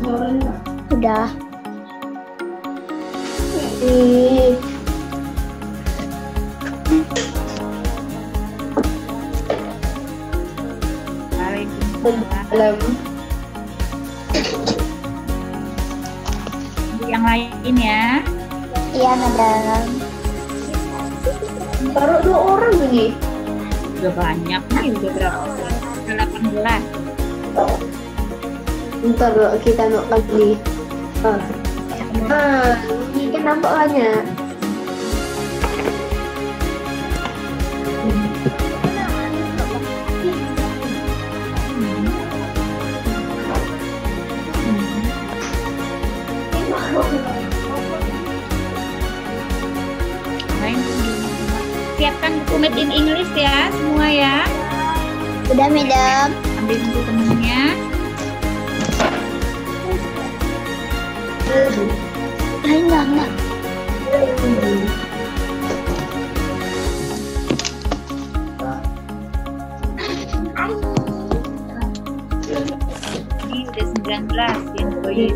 Udah. Waalaikumsalam. Yang lain ya. Iya, madam. Baru 2 orang ini. Udah banyak nih, udah berapa? 18. Bentar loh, kita nok lagi. Ini kan nampak banyak. Siapkan buku Made in English ya, semua ya. Udah, madam. Ambil buku temennya. Enggak. Ini udah 19 yang proyek.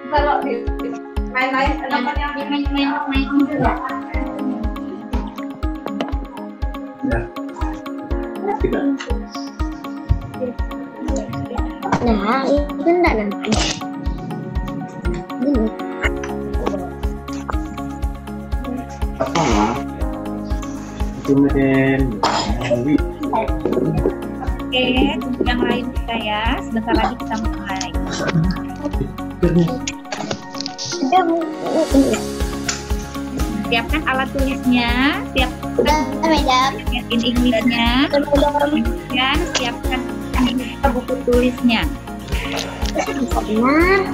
Kalau main-main, main juga. Nah, itu enggak nanti. Ini. Apa lah? Itu meden. Oke, yang lain kita ya. Sebentar lagi kita mulai. Siapkan alat tulisnya, siapkan Madam. Made in English-nya, dan siapkan buku tulisnya. Benar.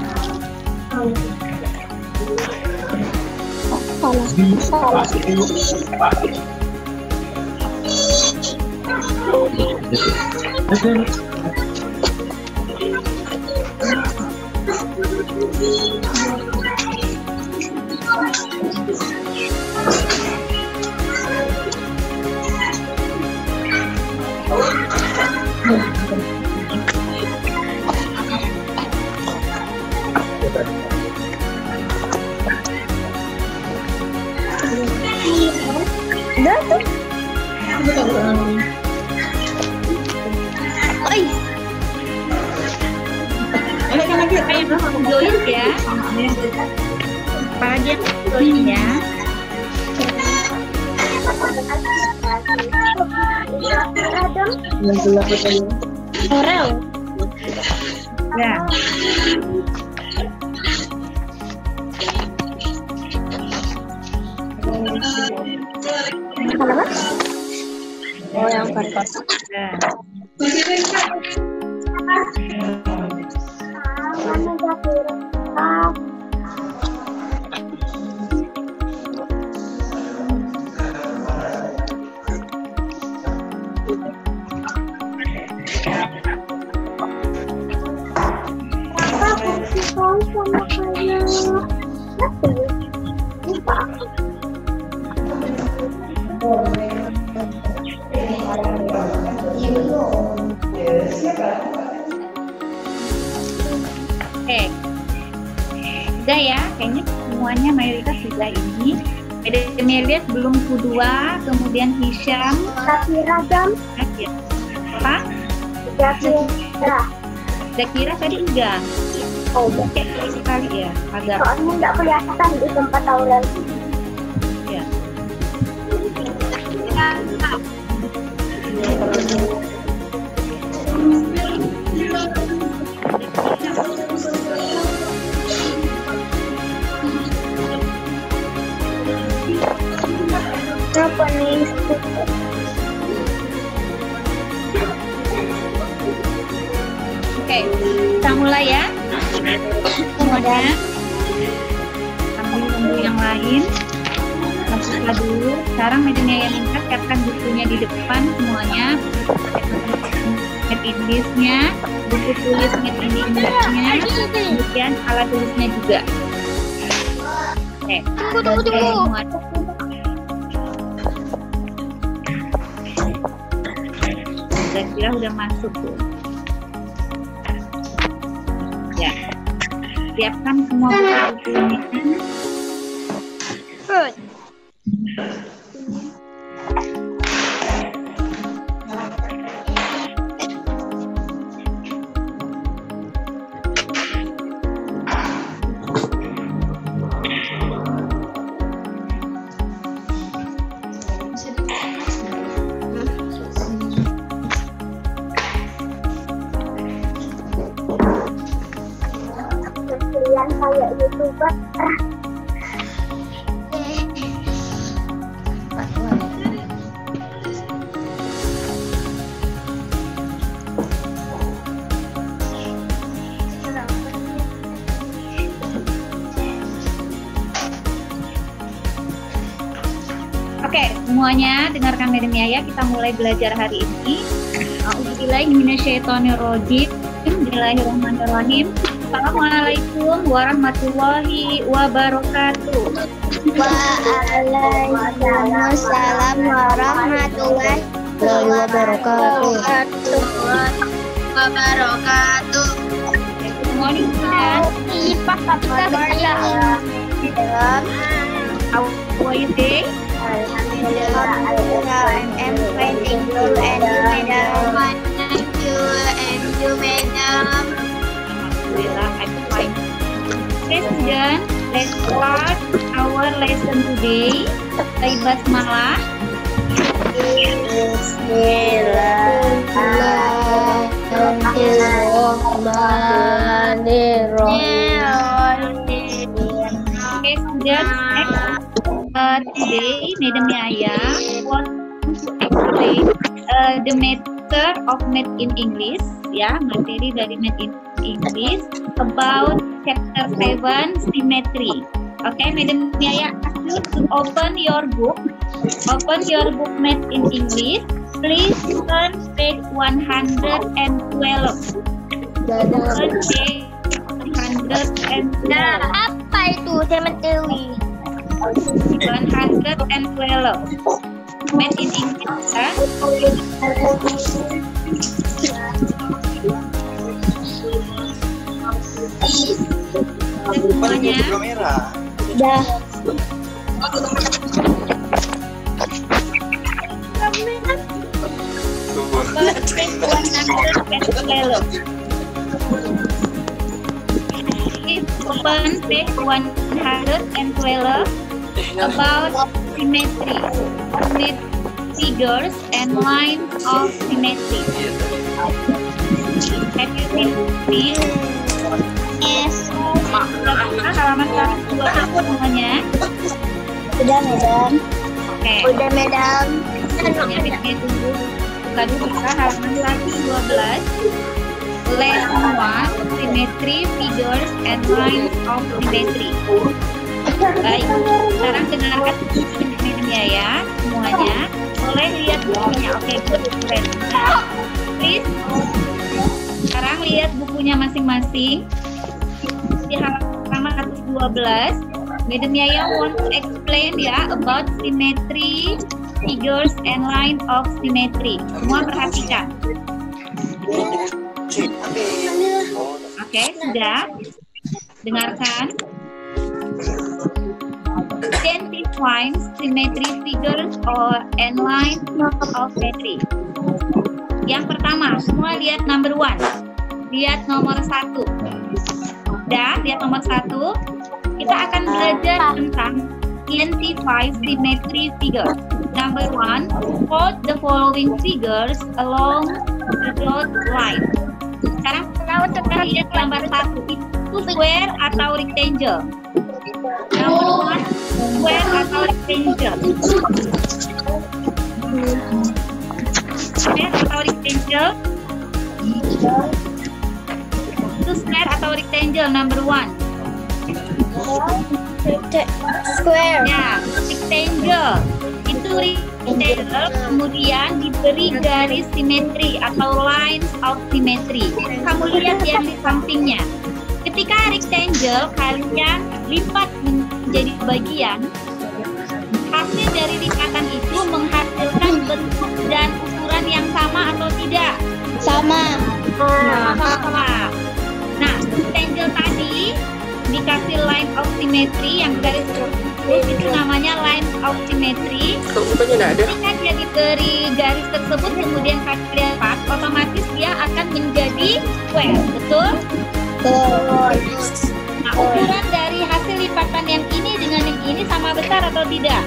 Salah. Udah tuh. Kan lagi kayak join ya. Apa aja join ya. Orel. Ya. Apa? Oh, yang kertas. Nah. Oke, sudah ya, kayaknya semuanya mayoritas sudah ini. Melihat belum Q2, kemudian Hisham. Zakira jam. Apa? Zakira. Zakira tadi enggak. Oh, Cek sekali ya, agak. soalnya nggak kelihatan di tempat tauran. Ya. Apa nih? Oke, kita mulai ya. Semuanya. Ambil yang lain. Masuklah dulu. Sekarang medannya yang lingkar, siapkan bukunya di depan semuanya. Made in English-nya, buku tulis Made in English-nya, kemudian alat tulisnya juga. Oke. Tunggu. Kira-kira udah masuk tuh. Ya. Siapkan semua buku-bukunya. Kalian kayak YouTuber. Oke, semuanya dengarkan Madam Yaya, kita mulai belajar hari ini. A'udzubillahiminasyaitonirrajim. Bismillahirrahmanirrahim. Assalamualaikum warahmatullahi wabarakatuh. Waalaikumsalam warahmatullahi wabarakatuh. Good morning, students. How are you today? Alhamdulillah, I'm fine, thank you, and you, madam. Alhamdulillah, I'm fine. Okay, students, let's start our lesson today. Say basmalah. Okay, students, today Madam Yaya want to explain the method of Math in English, ya, materi dari Math in English about chapter 7 symmetry. Okay, Madam Yaya ask you to open your book Math in English. Please turn page 112. Turn page 112. Apa itu cemetewi? 112 Math in English, ya. Semuanya Dah. Open page 112 about symmetry, with figures and lines of symmetry. Have you seen this? Yes. Halaman 120 semuanya. Udah, madam. Oke. Udah, madam. Semuanya bikin dulu. Buka dulu halaman 112. Lesson 1, Symmetry, Figures, and Lines of Symmetry. Baik, sekarang dengarkan bukunya ya, semuanya. Boleh lihat bukunya. Oke, good. Please. Sekarang lihat bukunya masing-masing. Di halaman 112, Madam Yaya want to explain ya about symmetry, figures, and line of symmetry. Semua perhatikan. Oke, sudah. Dengarkan. Identify symmetry figures or and line of symmetry. Yang pertama, semua lihat number 1. Lihat nomor 1. Dan lihat nomor 1. Kita akan belajar tentang identify symmetry figures. Number 1, put the following figures along the dot line. Sekarang kita lihat gambar 1. Itu square atau rectangle? Number 1, square atau rectangle? Square atau rectangle? Itu square atau rectangle number 1? Square. Ya, rectangle. Itu rectangle kemudian diberi garis simetri atau lines of symmetry. Kamu lihat yang di sampingnya. Ketika rectangle rectangle kalian lipat menjadi bagian, hasil dari lipatan itu menghasilkan bentuk dan ukuran yang sama atau tidak? Sama. Sama. Nah, rectangle tadi dikasih line of symmetry yang garis lurus, itu namanya line of symmetry. Bukannya nggak ada? Jika dia diberi garis tersebut kemudian kalian lipat, otomatis dia akan menjadi square, betul? Nah, ukuran dari hasil lipatan yang ini dengan yang ini sama besar atau tidak?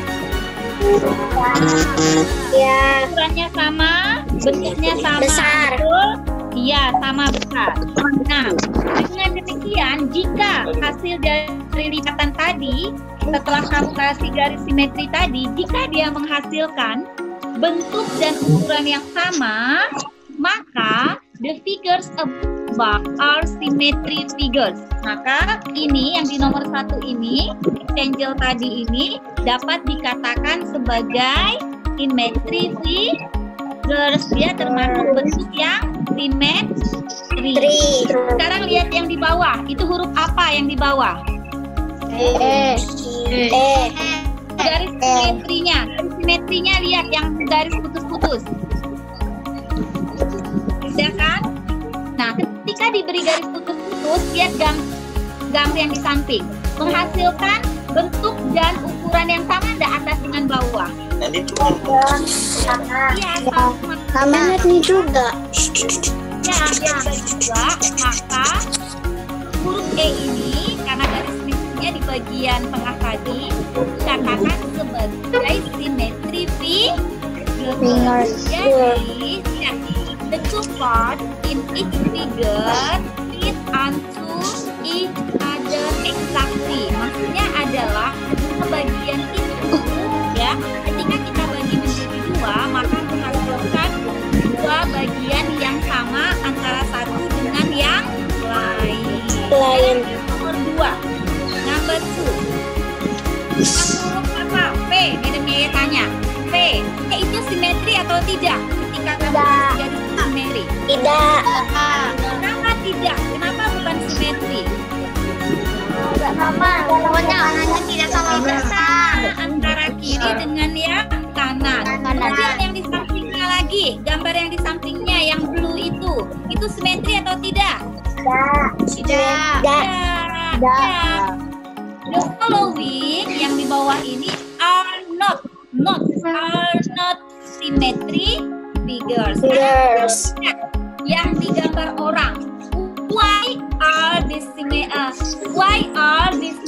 Ya. Ukurannya sama, bentuknya sama, Besar. betul? Iya, sama besar. Nah, dengan demikian, jika hasil dari lipatan tadi, setelah kamu kasih garis simetri tadi, jika dia menghasilkan bentuk dan ukuran yang sama, maka the figures above are symmetry figures. Maka ini yang di nomor 1 ini, rectangle tadi ini dapat dikatakan sebagai symmetry figures. Dia termasuk bentuk yang simetri. Sekarang lihat yang di bawah. Itu huruf apa yang di bawah? Garis simetrinya. Garis simetrinya lihat yang garis putus-putus. Ya kan? Nah, ketika diberi garis putus-putus, lihat gambar yang di samping. Menghasilkan bentuk dan ukuran yang sama ada atas dengan bawah. Iya, Sama ini juga. Ya, dia bagi dua, maka huruf E ini karena garis simetrinya di bagian tengah tadi dikatakan sebagai simetri figures. Jadi, the two parts in each figure fit onto each other exactly. Maksudnya adalah bagian itu, ya, ketika kita bagi menjadi dua, maka menghasilkan dua bagian yang sama antara satu dengan yang lain. Nomor 2, number 2. Huruf apa? P. Ini tanya. P. Itu simetri atau tidak? Ketika kamu jadi simetri. Tidak. Kenapa tidak? Kenapa bukan simetri? Sama. Warnanya tidak sama besar. Antara kiri dengan yang kanan. Kemudian yang di sampingnya lagi, gambar yang di sampingnya yang blue itu simetri atau tidak? Tidak. The following yang di bawah ini are not symmetry figures. Yang digambar orang. Why are these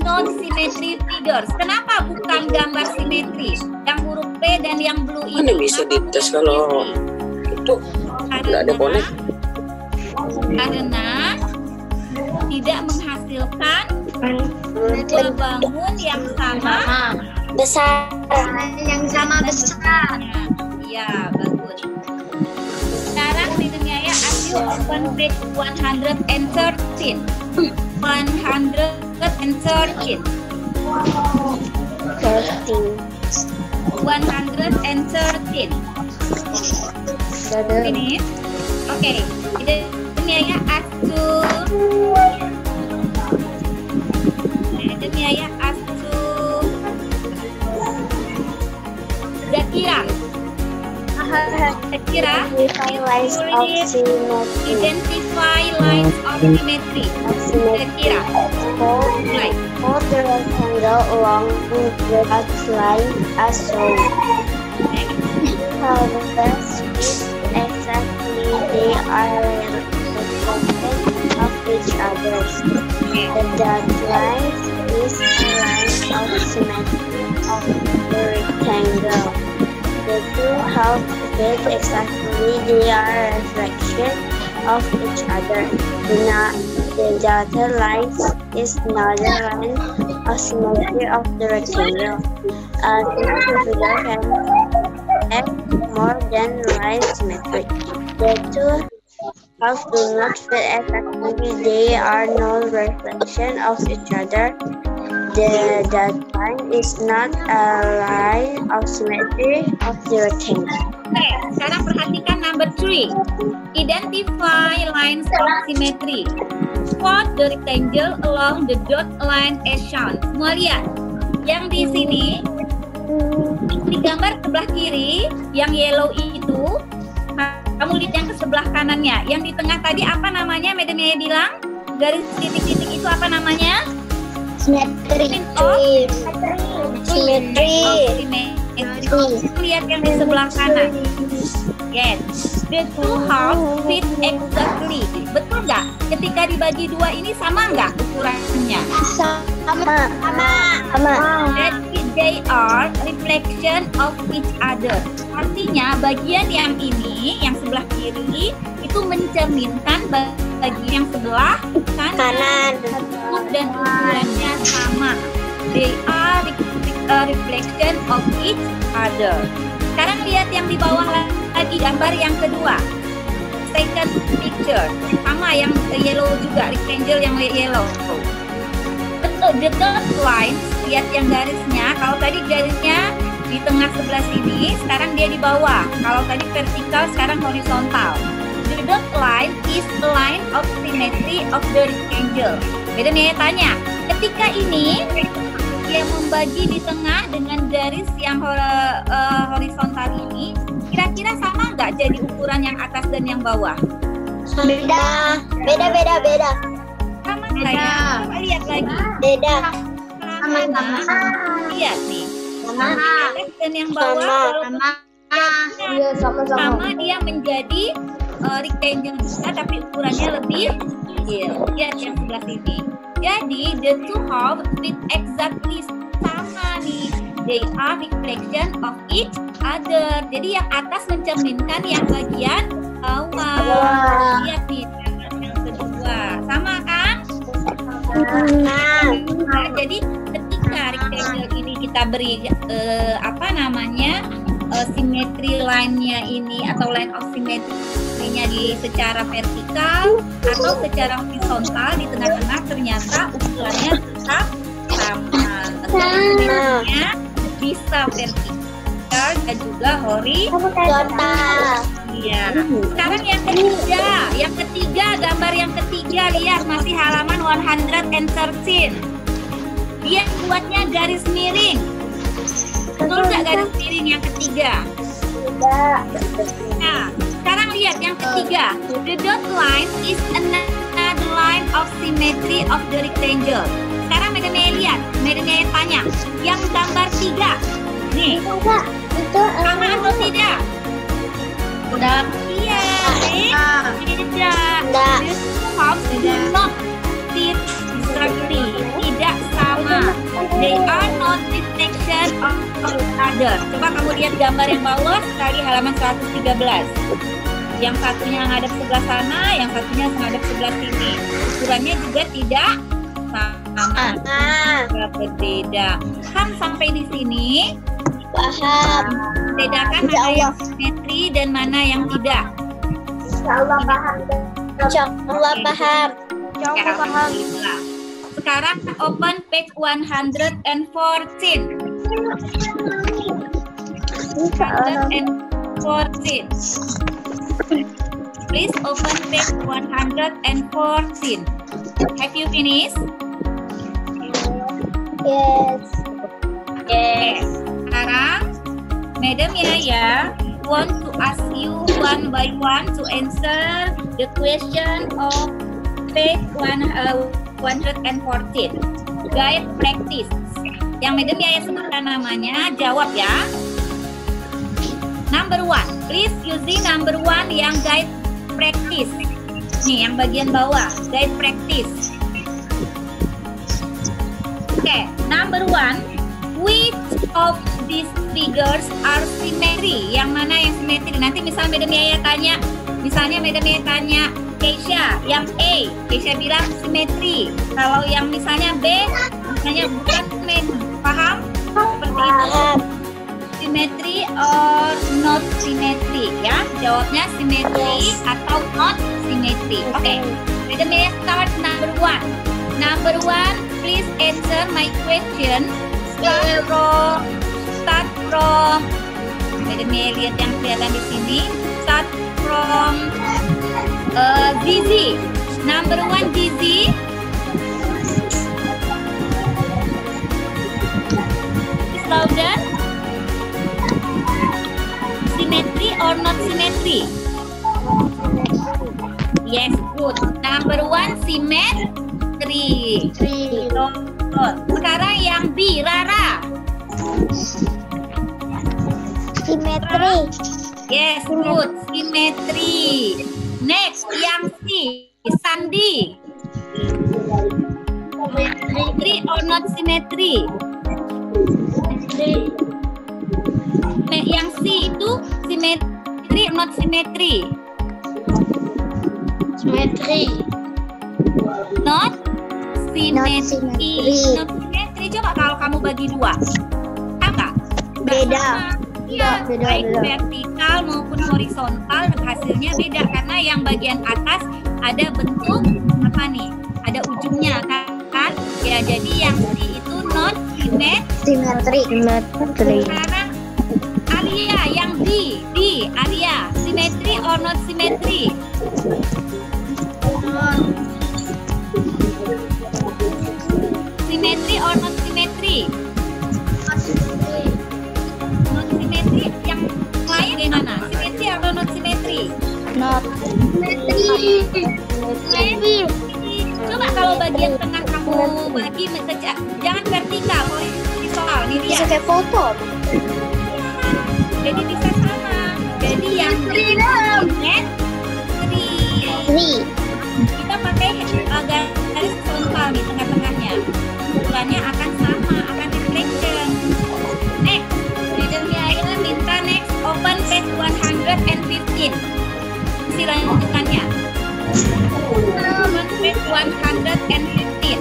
non-symmetry figures? Kenapa bukan gambar simetri? Yang huruf P dan yang blue ini. Mana bisa dites kalau itu nggak ada konek? Karena tidak menghasilkan dua bangun yang sama Besar. Yang sama besar. Ya, bagus. Sekarang hidungnya ya, as you open page 113. 113. 113. Finish. Oke. Hidungnya ya, as to Zakira, identify lines of symmetry. Zakira, mulai. For the rectangle along the line as shown. How the best is exactly they are reflected of each other. The dotted line is the line of symmetry of the rectangle. The two halves fit exactly they are a reflection of each other. The dotted line is another line of symmetry of the rectangle. A symmetric figure can have more than line symmetry. The two halves do not fit exactly, they are no reflection of each other. The dotted line is not a line of symmetry of the rectangle. Oke, sekarang perhatikan number 3. Identify lines of symmetry. Transport the rectangle along the dot line as shown. Semua lihat. Yang di sini di gambar sebelah kiri yang yellow itu, kamu lihat yang ke sebelah kanannya. Yang di tengah tadi apa namanya? Madam Yaya bilang garis titik-titik itu apa namanya? Simetri. Lihat yang di sebelah kanan. Yes. The two halves fit exactly. Betul nggak? Ketika dibagi dua ini sama nggak ukurannya? Sama. They are reflection of each other. Artinya bagian yang ini, yang sebelah kiri, itu mencerminkan bagian yang sebelah kanan. Dan ukurannya sama. They are a reflection of each other. Sekarang lihat yang di bawah lagi, gambar yang kedua. Second picture. Sama yang yellow juga, rectangle yang yellow. Betul, the dot line, lihat yang garisnya. Kalau tadi garisnya di tengah sebelah sini, sekarang dia di bawah. Kalau tadi vertikal, sekarang horizontal. The dot line is the line of symmetry of the rectangle. Beda nih tanya, ketika ini dia membagi di tengah dengan garis yang horizontal ini, kira-kira sama nggak jadi ukuran yang atas dan yang bawah? Beda. Sama nggak ya? Coba lihat lagi. Beda. Lihat nih. Atas dan yang bawah Iya, sama-sama. dia menjadi rectangle juga, tapi ukurannya lebih kecil. Lihat yang sebelah sini. Jadi the two halves fit exactly sama nih. They are reflection of each other. Jadi yang atas mencerminkan yang bagian bawah. Lihat nih yang kedua. Sama kan? Nah, jadi ketika rectangle ini kita beri simetri line-nya ini atau line of symmetry-nya di secara vertikal atau secara horizontal di tengah-tengah, ternyata ukurannya tetap sama. Simetrinya bisa vertikal dan juga horizontal. Iya. Sekarang yang ketiga, gambar yang ketiga, lihat masih halaman 113. Dia buatnya garis miring. Betul nggak garis miring yang ketiga? Nah, sekarang lihat yang ketiga. The dot line is another line of symmetry of the rectangle. Sekarang Madam Yaya lihat, Madam Yaya tanya, yang gambar 3, nih, sama atau tidak? Udah. Iya, tidak. The two halves do not fit exactly. Tidak sama. They are not reflection of each other. Coba kamu lihat gambar yang bawah sekali, halaman 113. Yang satunya ngadep sebelah sana, yang satunya ngadep sebelah sini. Ukurannya juga tidak sama. Berbeda. Paham sampai di sini? Paham. Bedakan mana yang simetri dan mana yang tidak. Insyaallah paham. Insyaallah paham. Alhamdulillah. Sekarang open page 114. 114. Please open page 114. Have you finished? Yes. Yes. Sekarang Madam Yaya want to ask you one by one to answer the question of page 114. Guide practice. Yang Madam Yaya sebutkan namanya, jawab ya. Number 1, please using number 1 yang guide practice. Nih yang bagian bawah, guide practice. Oke, number 1, which of these figures are symmetry? Yang mana yang simetri? Nanti misalnya Madam Yaya tanya, Keisha, yang A, Keisha bilang simetri. Kalau yang misalnya B, misalnya bukan simetri. Paham? Seperti itu. Simetri or not simetri, ya? Jawabnya simetri atau not simetri. Oke. Madam Yaya start number 1. Number 1, please answer my question. Start from. Madam Yaya lihat yang kelihatan di sini. Start from Zizi. Number 1, Gizi. Louder. Symmetry or not symmetry? Yes, good. Number 1, symmetry. Sekarang yang B, Rara. Symmetry. Yes, good. Symmetry. Next, yang C, Sandi. Symmetry or not symmetry? Yang C itu symmetry or not symmetry? Symmetry. Not symmetry. symmetry. Not symmetry. Coba kalau kamu bagi dua, apa? Beda. Iya, Beda, baik beda. vertikal maupun horizontal hasilnya beda karena yang bagian atas ada bentuk apa nih? Ada ujungnya kan? Ya, jadi yang C itu not symmetry. Symmetry. Sekarang Arya yang D, Arya, symmetry or not symmetry? Symmetry or not symmetry? Not symmetry. Yang lain gimana? Symmetry atau not symmetry? Not Symmetry. Coba kalau bagian tengah kamu bagi jangan vertikal, horizontal. Nih bisa lihat. kayak foto. Jadi bisa sama. Jadi yang symmetry. Kita pakai garis horizontal di tengah-tengahnya. Ukurannya akan sama, akan reflection. Next, Madam minta next open page 115. Isi lanjutannya. Open page 115.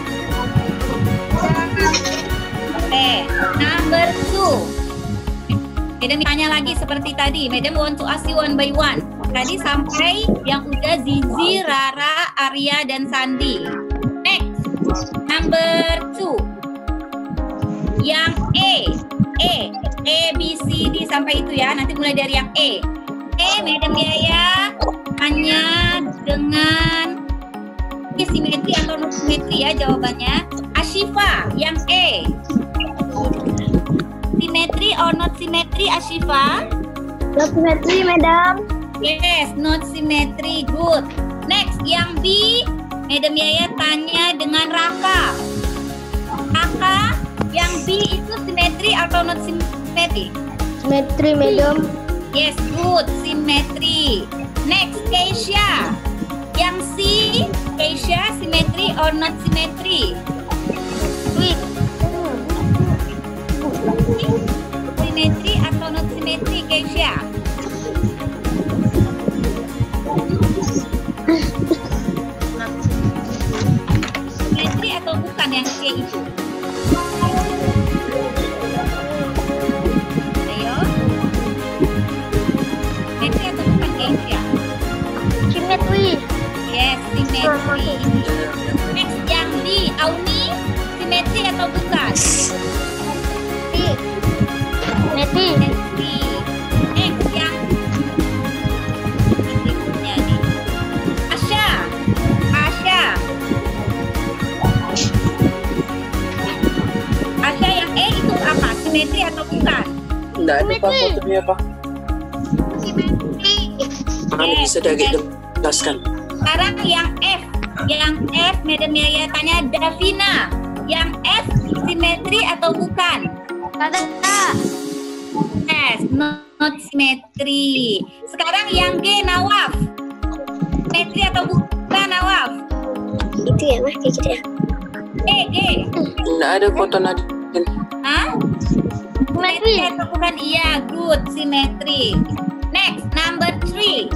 Oke, number 2. Madam tanya lagi seperti tadi. Madam want to ask you one by one. Tadi sampai yang udah Zizi, Rara, Arya, dan Sandi. Next, number 2. Yang A, B, C, D sampai itu ya. Nanti mulai dari yang E. Madam Yaya hanya dengan simetri atau non simetri ya jawabannya. Ashifa, yang E. Simetri or not simetri, Ashifa? Not symmetry, Madam. Yes, not symmetry. Good. Next, yang B, Madam Yaya tanya dengan Raka. Raka, yang B itu symmetry atau not symmetry? Symmetry, Madam. Yes, good. Symmetry. Next, Keisha. Yang C, Keisha, symmetry or not symmetry? Symmetry atau not symmetry, Keisha? Symmetry atau bukan yang C itu? Ayo. Symmetry atau bukan, Keisha? Symmetry. Yes, symmetry. Next, yang D, Auni, symmetry atau bukan? Symmetry. Symmetry. Next, yang berikutnya nih. Asya. Asya yang E itu apa? Symmetry atau bukan? Enggak ada Pak fotonya Pak. Bisa dijelaskan. Sekarang yang F. Yang F, Madam Yaya tanya Davina. Yang F, symmetry atau bukan? Kata. Yes, not symmetry. Sekarang yang G, Nawaf. Symmetry atau bukan, Nawaf? Itu ya, Mas, kayak gitu ya. G. Enggak ada foto Nadine. Hah? Symmetry atau bukan? Iya, good, symmetry. Next, number 3.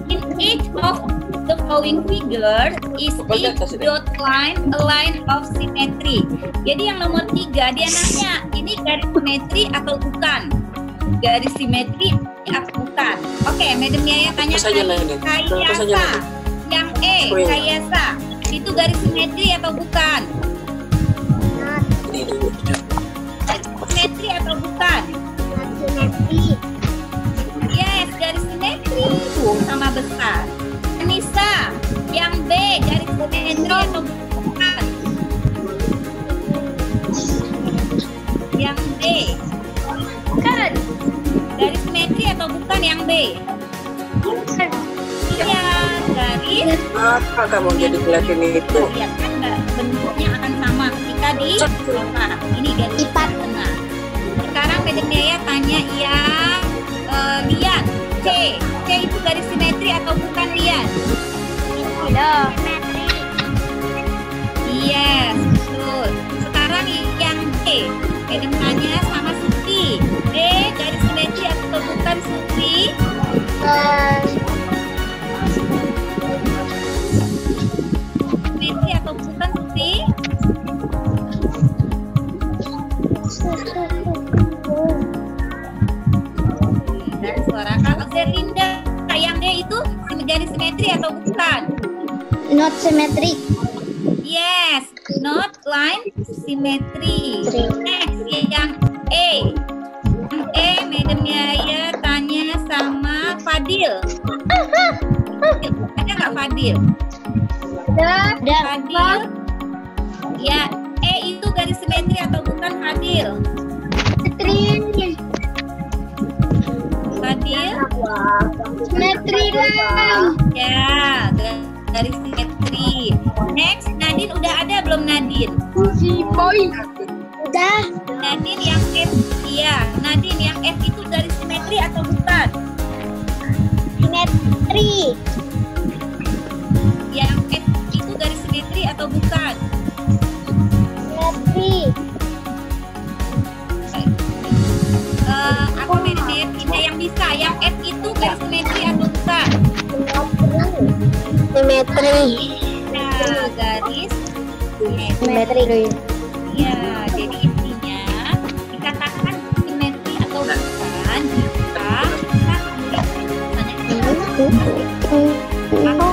In each of the following figure is each dot line a line of symmetry. Jadi yang nomor 3 dia nanya, ini garis simetri atau bukan? Garis simetri atau bukan? Oke, Madam Yaya tanya Kayasa. Yang E, Kayasa. Itu garis simetri atau bukan? Simetri atau bukan? Symmetry. Yes, garis simetri. Sama besar. Coba yang B garis simetri atau bukan? Yang B. Bukan. Garis simetri atau bukan yang B? Bukan. Iya, garis. Apa kamu jadi ngeliatin itu? Lihat kan bentuknya akan sama ketika di tengah. Ini garis tengah. Sekarang Madam Yaya tanya yang Lian. C itu garis simetri atau bukan, Lian? Tidak. Yes, betul. Sekarang yang D. Madam tanya sama Sufi. D garis simetri atau bukan, Sufi? Simetri atau bukan, Sufi? Dan suara Kak Zerlinda. Yang D itu garis simetri atau bukan? Not symmetric. Yes, not line symmetry. Next, yang E. Yang E, Madam Yaya tanya sama Fadil. Ada nggak Fadil? Ada. Fadil. Ya, E itu garis simetri atau bukan, Fadil? Fadil? Simetri lah. Ya, garis simetri. Next, Nadine udah ada belum, Nadine? Si boy. Udah. Nadine yang F, iya. Nadine yang F itu garis simetri atau bukan? Simetri. Yang F itu garis simetri atau bukan? Simetri. Apa Madam Ina yang bisa? Yang F itu garis simetri atau bukan? Simetri. Nah, garis simetri. Simetri. Ya, jadi intinya dikatakan simetri atau bukan jika kita menghasilkan ukuran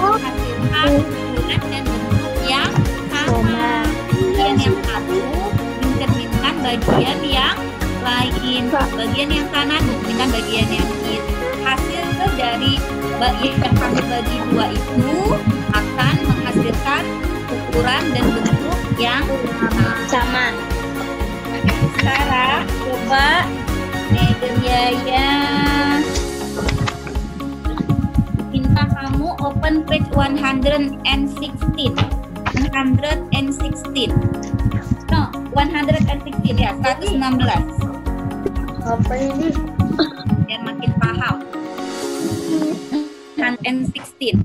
dan bentuk yang sama. Bagian yang satu mencerminkan bagian yang lain, bagian yang kanan mencerminkan bagian yang kiri. Hasil dari yang kami bagi dua itu akan menghasilkan ukuran dan bentuk yang Sama. Sarah, coba Madam Yaya minta kamu open page 116. 116. No, 116 ya, 116. Apa ini? Biar makin paham. 116.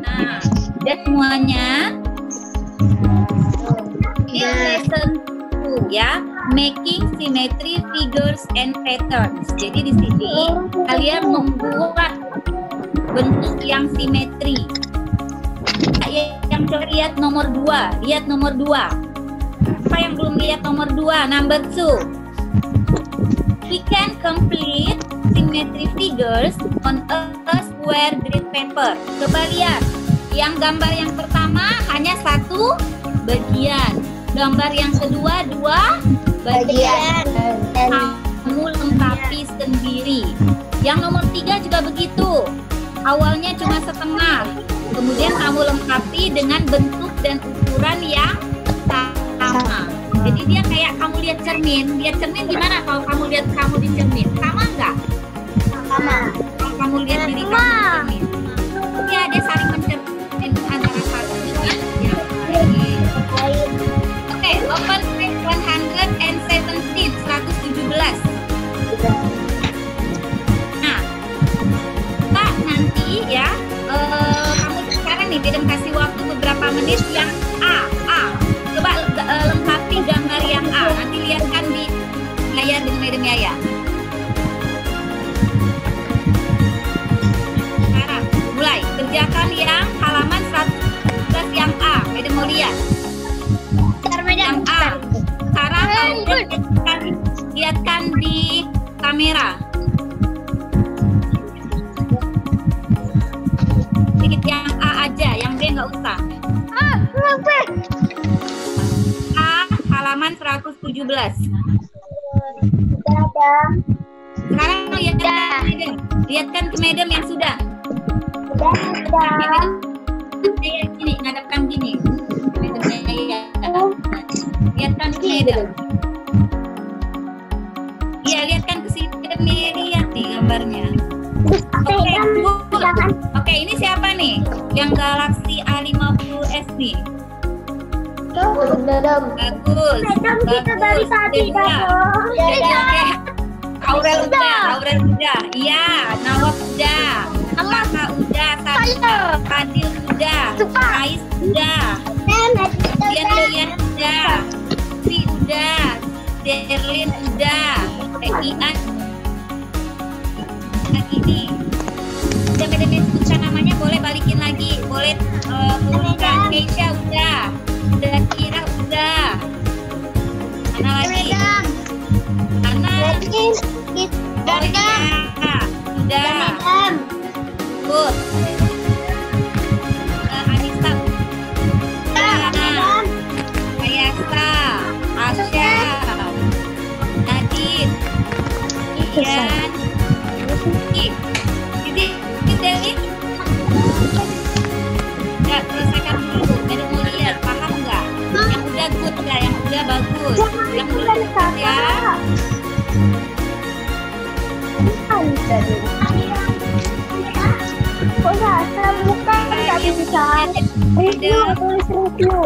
Nah, udah semuanya. Ini lesson 2 ya, making symmetry figures and patterns. Jadi di sini kalian membuat bentuk yang simetri. Yang coba lihat nomor 2, lihat nomor 2. Apa yang belum lihat nomor 2? Number 2. We can complete symmetry figures on a square grid paper. Coba lihat, yang gambar yang pertama hanya satu bagian, gambar yang kedua 2 bagian. Kamu lengkapi sendiri. Yang nomor 3 juga begitu. Awalnya cuma setengah, kemudian kamu lengkapi dengan bentuk dan ukuran yang sama. Jadi dia kayak kamu lihat cermin. Lihat cermin gimana kalau kamu lihat kamu di cermin? Sama nggak? Sama. Kalau kamu lihat diri kamu di cermin. Ya, dia saling mencermin antara satu dengan yang lain. Oke, open page 117, 117. Nah, Pak, nanti ya, kamu sekarang nih, Madam kasih waktu beberapa menit yang A. Coba lengkapi gambar yang A. Nanti lihatkan di layar dengan Madam Yaya. Sekarang mulai kerjakan yang halaman 111 yang A. Madam mau lihat. Yang A. Sekarang lihatkan di kamera. Sedikit yang A aja, yang B nggak usah. A halaman 117. Sekarang Lihatkan ke madam yang sudah. Ini ngadapkan gini. Lihatkan ke madam. Iya, lihatkan ke sini. Lihat nih gambarnya. Oke, ini siapa nih? Yang Galaxy A50s nih. Bagus. Kita dari tadi Aurel udah. Iya, Nawab udah. Maka udah, Fadil udah. Ais udah. Lian udah. Fi udah. Derlin udah. Ian ini. Udah beda-beda sebutkan namanya, boleh balikin lagi. Boleh bukan. Keisha udah. Udah Kira udah. Mana lagi? Ana. Udah. Good. Anissa. Ayasa. Asya. Nadine. Ian. Jadi nggak selesaikan dulu. Baru mau lihat, paham nggak? Yang udah good nggak? Yang udah bagus. Yang udah good ya. bukan nggak bisa. Review, tulis review.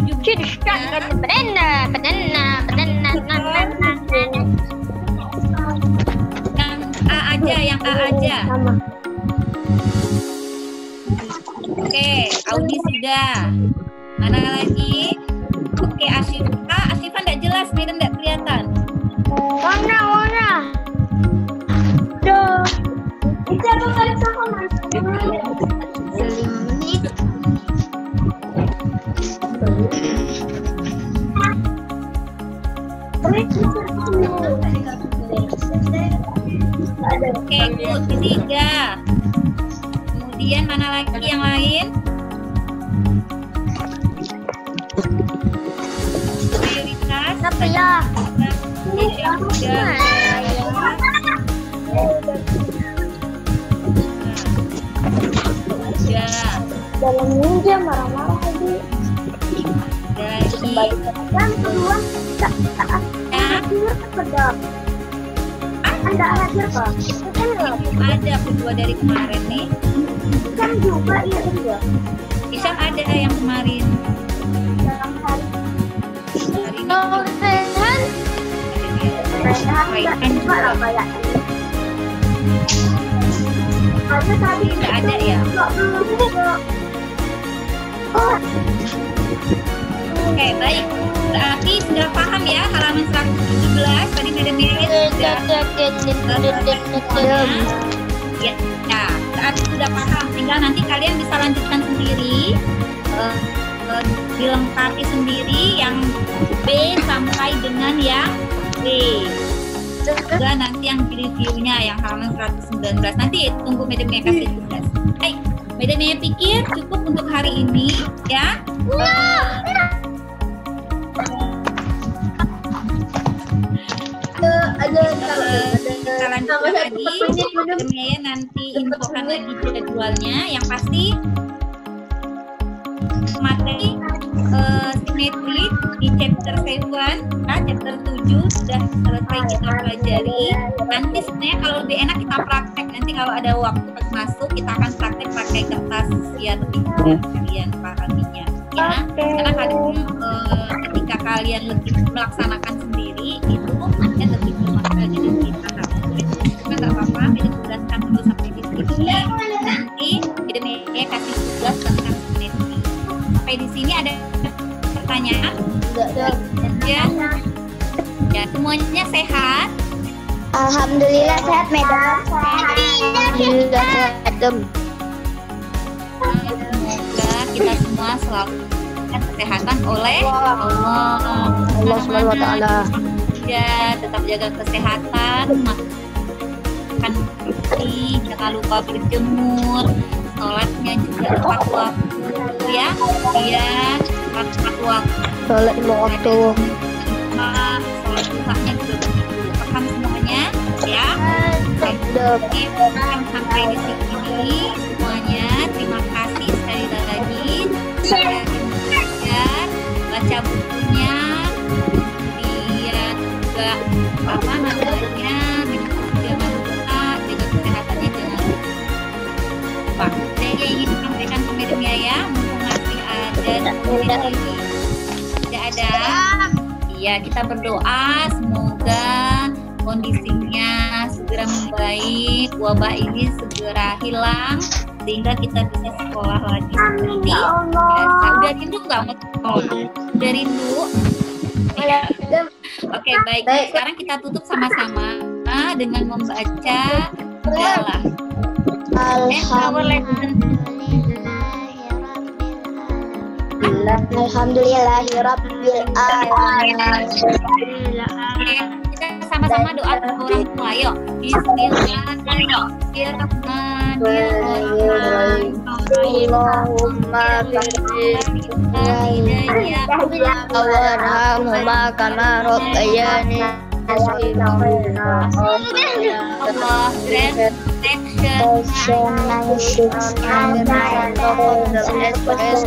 Yang A aja. Oke, Audi sudah. Mana lagi? Oke, Asyifa nggak jelas, Madam nggak kelihatan. Warna. Duh. Bisa bukan sama Mas. 5 menit. Oke, good. Ketiga. Kemudian mana lagi yang lain? Prioritas. Apa ya? Dalam ninja marah-marah lagi. Kan kedua Anda hadir Pak. Ada kedua dari kemarin nih. Kan juga iya juga. Isam ada yang kemarin. Dalam hari ini Rehan juga lah kayak ada tadi nggak ada ya. Oke, baik. Berarti sudah paham ya halaman 117 tadi Madam Merit sudah ya, berarti sudah paham. Tinggal nanti kalian bisa lanjutkan sendiri, dilengkapi sendiri yang B sampai dengan yang B. Juga nanti yang di reviewnya yang halaman 119. Nanti tunggu Madam Merit kasih tugas. Baik, Madam Merit pikir cukup untuk hari ini ya. Kita lanjutkan lagi. Kemudian nanti infokan lagi jadwalnya. Yang pasti materi simetri di chapter 7, chapter 7 sudah selesai kita pelajari. Nanti sebenarnya kalau lebih enak kita praktek. Nanti kalau ada waktu pas masuk kita akan praktek pakai kertas ya, lebih kalian pahaminya ya. Karena kadang ketika kalian lebih melaksanakan sendiri itu ya lebih bermakna dengan kita. Cuma nggak apa-apa, Madam jelaskan dulu sampai di sini. Nanti Madam kasih tugas tentang simetri. Sampai di sini ada pertanyaan? Ya, semuanya sehat? Alhamdulillah sehat, Madam. Alhamdulillah sehat, Madam. Semoga kita semua selalu kesehatan oleh Allah Subhanahu wa ta'ala. Ya, tetap jaga kesehatan, makan bersih, jangan lupa berjemur, sholatnya juga tepat waktu ya. Iya, tepat waktu. Sholat 5 waktu. Sholat duhanya juga Sampai di sini semuanya. Terima kasih sekali lagi. Saya belajar, baca bukunya, kemudian juga apa namanya, jangan lupa jaga kesehatannya, jangan lupa. Saya ingin sampaikan pemirsa ya, mumpung masih ada lagi. Tidak ada. Iya, kita berdoa semoga kondisinya segera membaik, wabah ini segera hilang, sehingga kita bisa sekolah lagi seperti biasa. Udah rindu nggak mau sekolah? Udah rindu? Oke, baik. Sekarang kita tutup sama-sama dengan membaca adalah Alhamdulillahirabbil alamin. Kita sama-sama doa untuk orang tua. Ayo. Bismillahirrahmanirrahim. Allahumma warhamhuma kama rabbayani Allah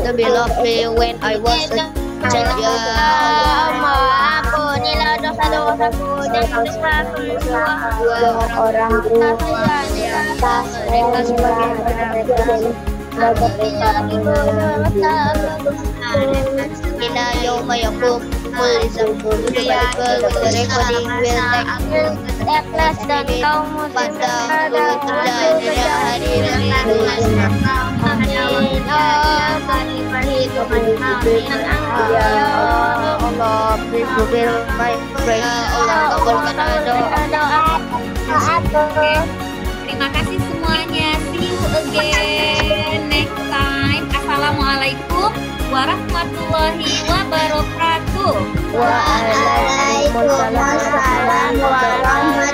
to be lovely when I was a child. Ya Allah, ampunilah dosa-dosaku dan dosaku dua orang tua mereka sebagai Ina yawma yakum kul zambu recording will ikhlas dan kaum pada Allah, please fulfill my prayer. Allah, kabulkan doa. Terima kasih semuanya. See you again next time. Assalamualaikum warahmatullahi wabarakatuh. Waalaikumsalam warahmatullahi wabarakatuh.